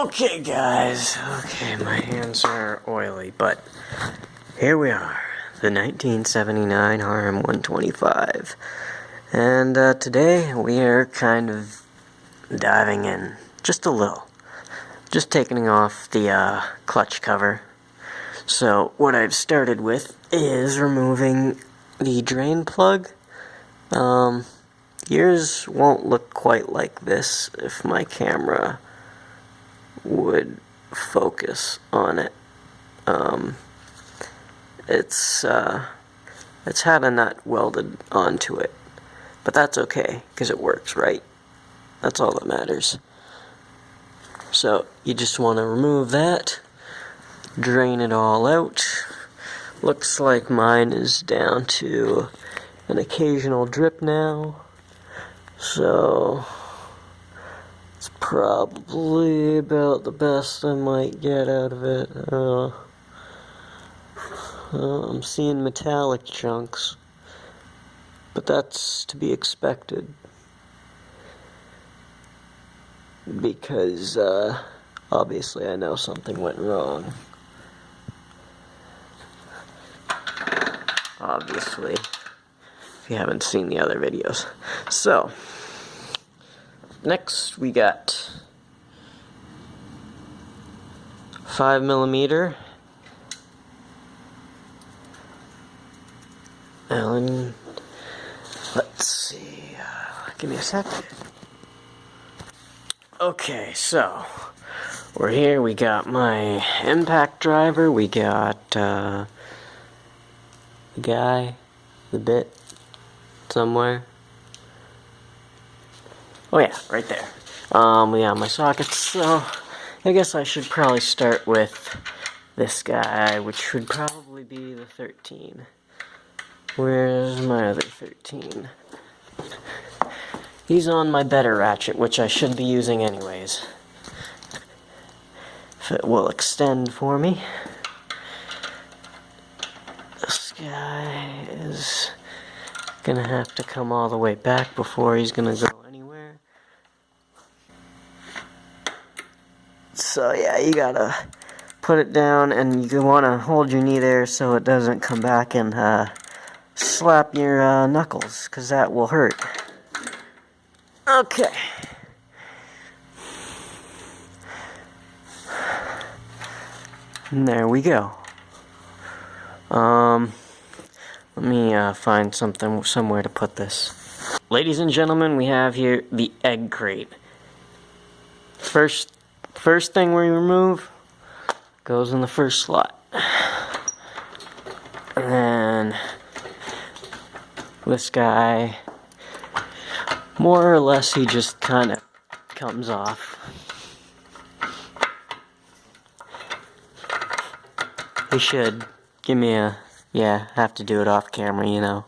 Okay, guys. Okay, my hands are oily, but here we are, the 1979 rm125. And today we are kind of diving in just a little. Just taking off the clutch cover. So what I've started with is removing the drain plug. Yours won't look quite like this if my camera would focus on it. It's had a nut welded onto it, but that's okay because it works, right? That's all that matters. So you just want to remove that, drain it all out. Looks like mine is down to an occasional drip now, so it's probably about the best I might get out of it. I'm seeing metallic chunks, but that's to be expected because obviously I know something went wrong. Obviously, if you haven't seen the other videos. So next we got 5mm Allen. Let's see. Give me a sec. Okay, so we're here. We got my impact driver. We got the guy, the bit somewhere. Oh yeah, right there. We got my sockets. So I guess I should probably start with this guy, which would probably be the 13. Where's my other 13? He's on my better ratchet, which I should be using anyways. If it will extend for me. This guy is gonna have to come all the way back before he's gonna go anywhere. So yeah, you gotta put it down and you wanna hold your knee there so it doesn't come back and slap your knuckles, because that will hurt. Okay. And there we go. Let me find somewhere to put this. Ladies and gentlemen, we have here the egg crate. First thing we remove goes in the first slot. And then this guy, more or less, he just kind of comes off. He should give me a, yeah, have to do it off camera, you know.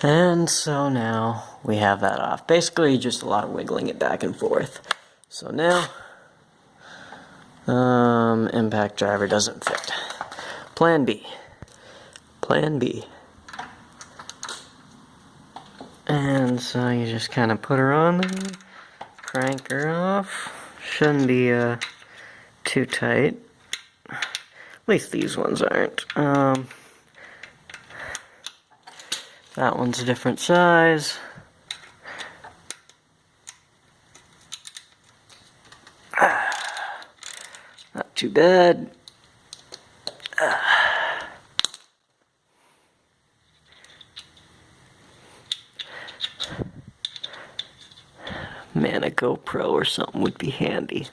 And so now we have that off. Basically just a lot of wiggling it back and forth. So now, impact driver doesn't fit. Plan B. Plan B. And so you just kind of put her on there, crank her off. Shouldn't be too tight. At least these ones aren't. That one's a different size. Not too bad. Man, a GoPro or something would be handy.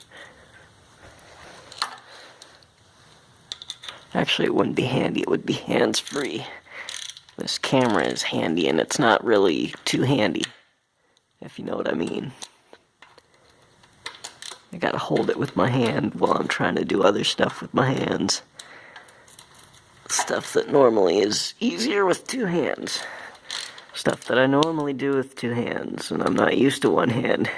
Actually, it wouldn't be handy, it would be hands-free. This camera is handy, and it's not really too handy, if you know what I mean. I gotta hold it with my hand while I'm trying to do other stuff with my hands. Stuff that normally is easier with two hands. Stuff that I normally do with two hands, and I'm not used to one hand.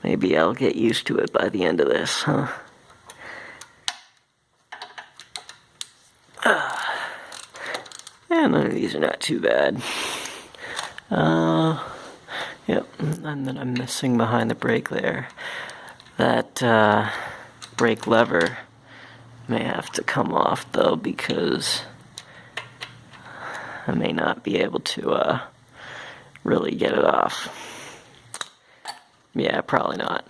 Maybe I'll get used to it by the end of this, huh? Yeah, none of these are not too bad. Yep, and then I'm missing behind the brake there. That brake lever may have to come off though, because I may not be able to really get it off. Yeah, probably not.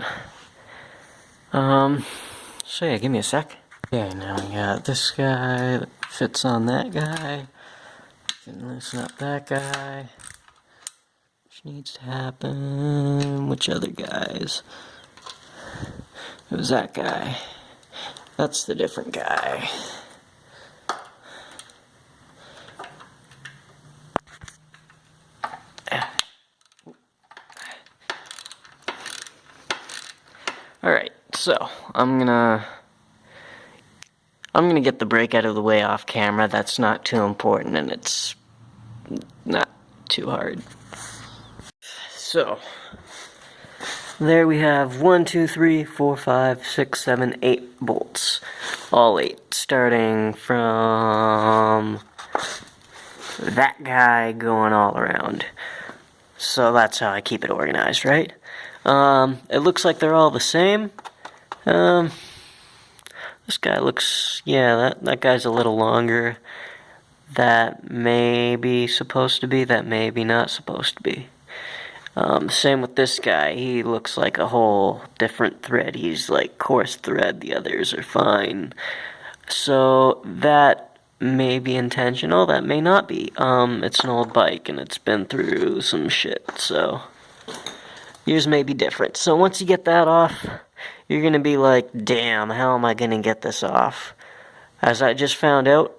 So yeah, give me a sec. Okay, now we got this guy that fits on that guy. Can loosen up that guy. Which needs to happen. Which other guys? Who's that guy? That's the different guy. Alright, so I'm gonna get the brake out of the way off camera. That's not too important and it's not too hard. So there we have 1, 2, 3, 4, 5, 6, 7, 8 bolts. All 8, starting from that guy going all around. So that's how I keep it organized, right? It looks like they're all the same. This guy looks, yeah, that guy's a little longer. That may be supposed to be, that may be not supposed to be. Same with this guy. He looks like a whole different thread. He's like coarse thread. The others are fine. So that may be intentional. That may not be. It's an old bike and it's been through some shit. So yours may be different. So once you get that off, you're gonna be like, damn, how am I gonna get this off? As I just found out,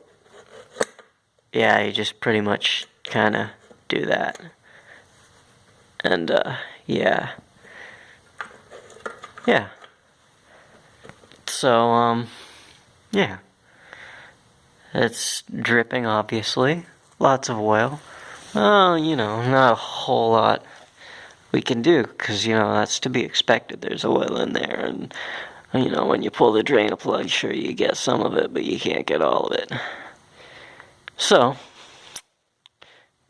yeah, you just pretty much kind of do that. And, yeah. Yeah. So, yeah. It's dripping, obviously. Lots of oil. Oh, you know, not a whole lot we can do, because, you know, that's to be expected. There's oil in there, and, you know, when you pull the drain plug, sure, you get some of it, but you can't get all of it. So,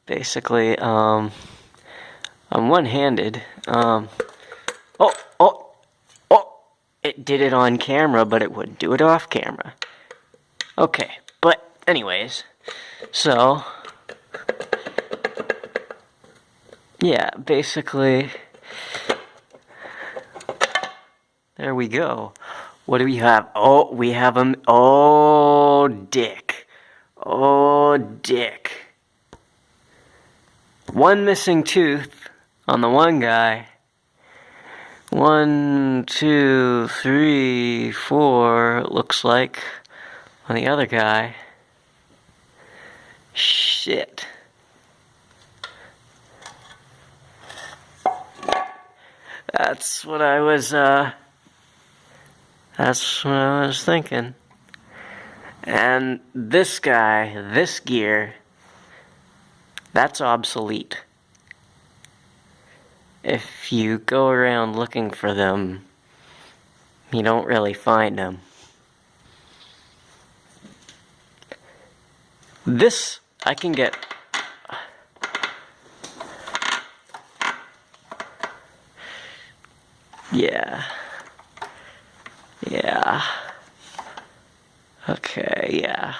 basically, I'm one-handed. It did it on camera, but it wouldn't do it off camera. Okay, but anyways, so yeah, basically, there we go. What do we have? Oh, we have him. Oh, dick. Oh, dick. One missing tooth on the one guy. 1, 2, 3, 4, it looks like, on the other guy. Shit. That's what I was thinking. And this guy, this gear, that's obsolete. If you go around looking for them, you don't really find them. This, I can get... Yeah. Yeah. Okay, yeah.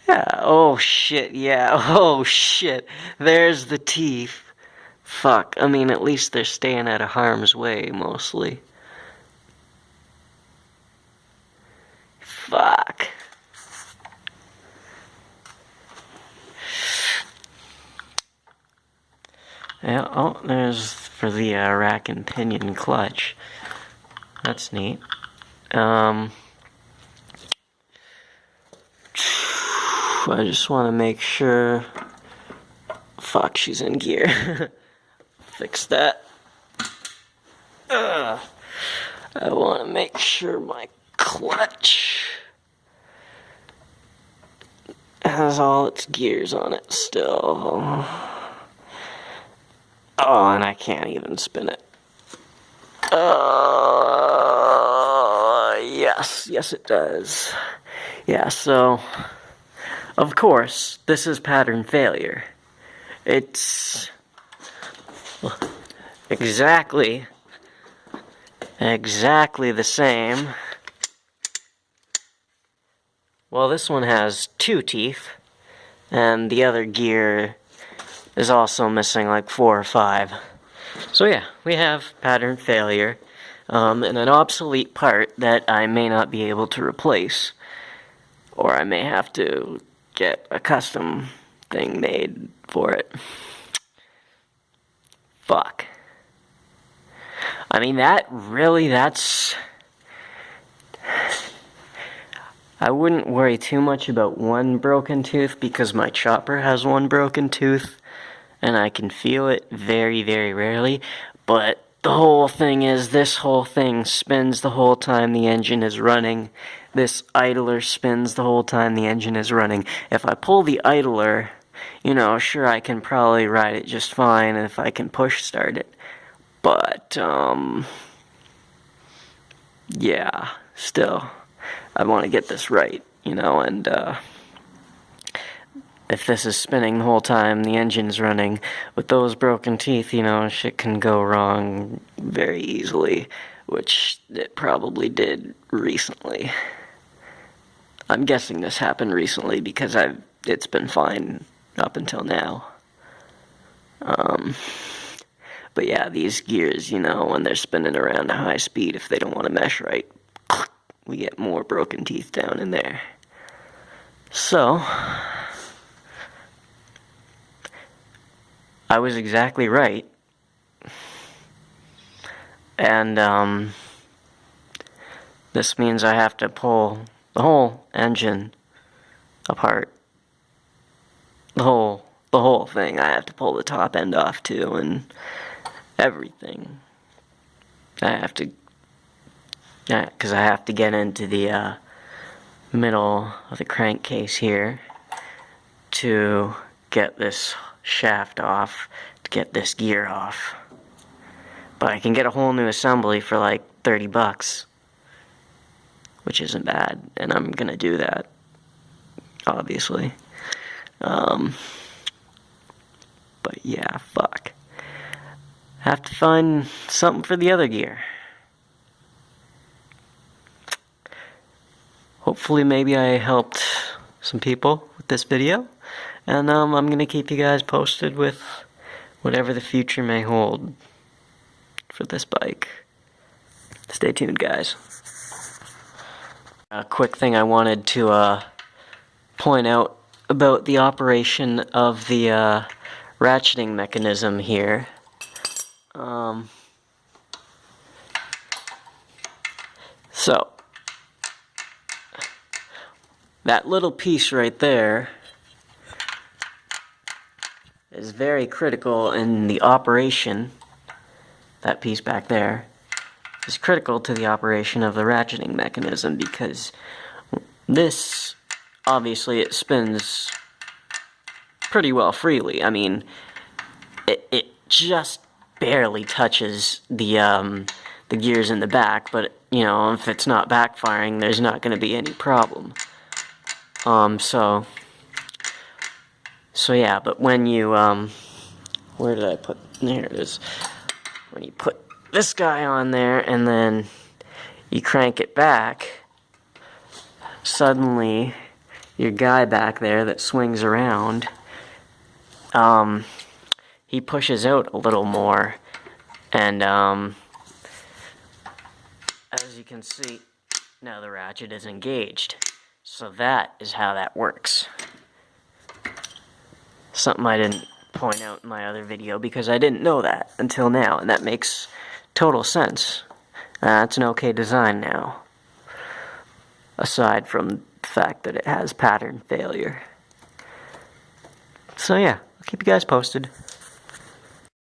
Yeah, oh shit, yeah, oh shit. There's the teeth. Fuck, I mean, at least they're staying out of harm's way, mostly. Fuck. Yeah, oh, there's for the rack and pinion clutch. That's neat. I just want to make sure... Fuck, she's in gear. Fix that. I want to make sure my clutch has all its gears on it still. Oh, and I can't even spin it. Yes it does. Yeah, so, of course, this is pattern failure. It's exactly exactly the same. Well, this one has 2 teeth, and the other gear is also missing like 4 or 5. So yeah, we have pattern failure, and an obsolete part that I may not be able to replace, or I may have to get a custom thing made for it. Fuck. I mean, that's... I wouldn't worry too much about one broken tooth because my chopper has one broken tooth and I can feel it very, very rarely. But the whole thing is this whole thing spins the whole time the engine is running. This idler spins the whole time the engine is running. If I pull the idler, you know, sure, I can probably ride it just fine if I can push start it. But, yeah, still, I want to get this right, you know, and, if this is spinning the whole time the engine's running, with those broken teeth, you know, shit can go wrong very easily, which it probably did recently. I'm guessing this happened recently because it's been fine up until now. But yeah, these gears, you know, when they're spinning around at high speed, if they don't want to mesh right, we get more broken teeth down in there. So, I was exactly right. And, this means I have to pull the whole engine apart. The whole thing. I have to pull the top end off too, and everything. I have to, because I have to get into the middle of the crankcase here to get this shaft off, to get this gear off. But I can get a whole new assembly for like $30, which isn't bad, and I'm gonna do that, obviously. But yeah, fuck. Have to find something for the other gear. Hopefully maybe I helped some people with this video. And I'm going to keep you guys posted with whatever the future may hold for this bike. Stay tuned, guys. A quick thing I wanted to point out about the operation of the ratcheting mechanism here. So, that little piece right there is very critical in the operation. That piece back there is critical to the operation of the ratcheting mechanism, because this, obviously, it spins pretty well freely. I mean, it just barely touches the gears in the back, but, you know, if it's not backfiring, there's not going to be any problem. So yeah, but when you, where did I put, there it is. When you put this guy on there and then you crank it back, suddenly your guy back there that swings around, he pushes out a little more, and, as you can see, now the ratchet is engaged. So that is how that works. Something I didn't point out in my other video because I didn't know that until now, and that makes total sense. It's an okay design now, aside from the fact that it has pattern failure. So yeah, I'll keep you guys posted.